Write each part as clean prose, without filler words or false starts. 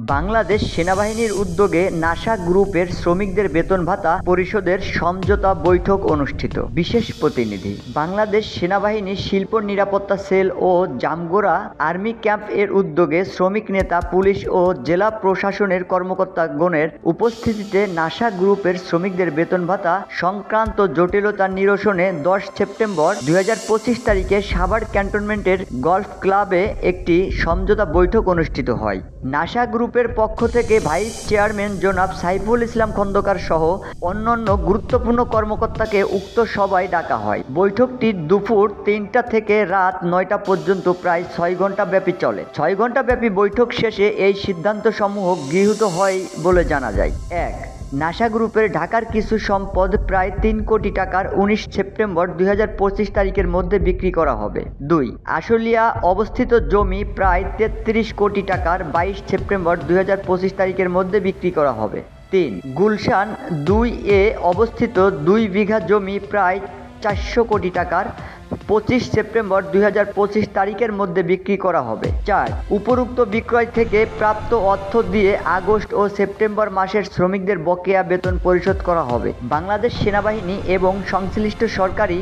বাংলাদেশ সেনাবাহিনীর উদ্যোগে নাসা গ্রুপের শ্রমিকদের বেতন ভাতা পরিশোধের সমঝোতা বৈঠক অনুষ্ঠিত। বিশেষ প্রতিনিধি বাংলাদেশ সেনাবাহিনী শিল্প নিরাপত্তা সেল ও জামগোরা আর্মি ক্যাম্প এর উদ্যোগে শ্রমিক নেতা, পুলিশ ও জেলা প্রশাসনের কর্মকর্তাগণের উপস্থিতিতে নাসা গ্রুপের শ্রমিকদের বেতন ভাতা সংক্রান্ত জটিলতা নিরসনে 10 সেপ্টেম্বর 2025 তারিখে সাভার ক্যান্টনমেন্টের গলফ ক্লাবে একটি সমঝোতা বৈঠক অনুষ্ঠিত হয়। নাসা গ্রুপের পক্ষ থেকে ভাইস চেয়ারম্যান জনাব সাইফুল ইসলাম খন্দকার সহ অন্যান্য গুরুত্বপূর্ণ কর্মকর্তাকে উক্ত সভায় ডাকা হয়। বৈঠকটি দুপুর 3টা থেকে রাত 9টা পর্যন্ত প্রায় 6 ঘন্টা ব্যাপী চলে। 6 ঘন্টা ব্যাপী বৈঠক শেষে এই সিদ্ধান্তসমূহ গৃহীত হয় বলে জানা যায়। 1. নাসা গ্রুপের ঢাকার কিছু সম্পদ প্রায় 3 কোটি টাকার 19 সেপ্টেম্বর 2025 তারিখের মধ্যে বিক্রি করা হবে। 2. আশুলিয়া অবস্থিত জমি প্রায় 33 কোটি টাকার 22 সেপ্টেম্বর 2025 তারিখের মধ্যে বিক্রি করা হবে। 3. গুলশান 2-এ অবস্থিত 2 বিঘা জমি প্রায় 400 কোটি টাকার 25 সেপ্টেম্বর 2025 তারিখের মধ্যে বিক্রি করা হবে। 4. উপরোক্ত বিক্রয় থেকে প্রাপ্ত অর্থ দিয়ে আগস্ট ও সেপ্টেম্বর মাসের শ্রমিকদের বকেয়া বেতন পরিশোধ করা হবে। বাংলাদেশ সেনাবাহিনী এবং সংশ্লিষ্ট সরকারি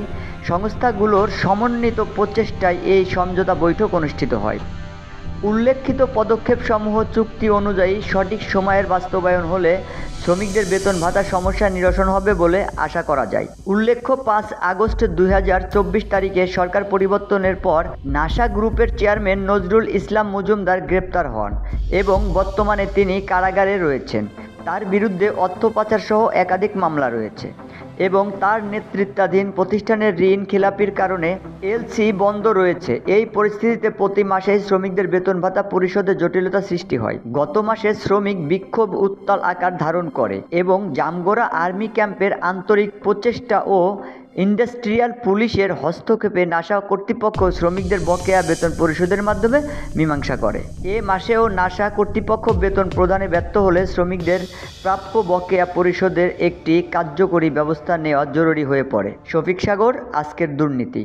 সংস্থাগুলোর সমন্বিত প্রচেষ্টায় এই সমঝোতা বৈঠক অনুষ্ঠিত হয়। উল্লেখিত পদক্ষেপসমূহ চুক্তি অনুযায়ী সঠিক সময়ের বাস্তবায়ন হলে শ্রমিকদের বেতন ভাতা সমস্যা নিরসন হবে বলে আশা করা যায়। উল্লেখ্য, 5 আগস্ট 2024 তারিখে সরকার পরিবর্তনের পর নাসা গ্রুপের চেয়ারম্যান নজরুল ইসলাম মজুমদার গ্রেপ্তার হন এবং বর্তমানে তিনি কারাগারে রয়েছেন। তার বিরুদ্ধে অর্থ পাচার সহ একাধিক মামলা রয়েছে এবং তার নেতৃত্বাধীন প্রতিষ্ঠানের ঋণ খেলাপির কারণে এলসি বন্ধ রয়েছে। এই পরিস্থিতিতে প্রতি মাসে শ্রমিকদের বেতন ভাতা পরিশোধে জটিলতা সৃষ্টি হয়। গত মাসে শ্রমিক বিক্ষোভ উত্তাল আকার ধারণ করে এবং জামগোরা আর্মি ক্যাম্পের আন্তরিক প্রচেষ্টা ও ইন্ডাস্ট্রিয়াল পুলিশের হস্তক্ষেপে নাসা কর্তৃপক্ষ শ্রমিকদের বকেয়া বেতন পরিশোধের মাধ্যমে মীমাংসা করে। এ মাসেও নাসা কর্তৃপক্ষ বেতন প্রদানে ব্যর্থ হলে শ্রমিকদের প্রাপ্য বকেয়া পরিশোধের একটি কার্যকরী ব্যবস্থা নেওয়া জরুরি হয়ে পড়ে। শফিক সাগর, আজকের দুর্নীতি।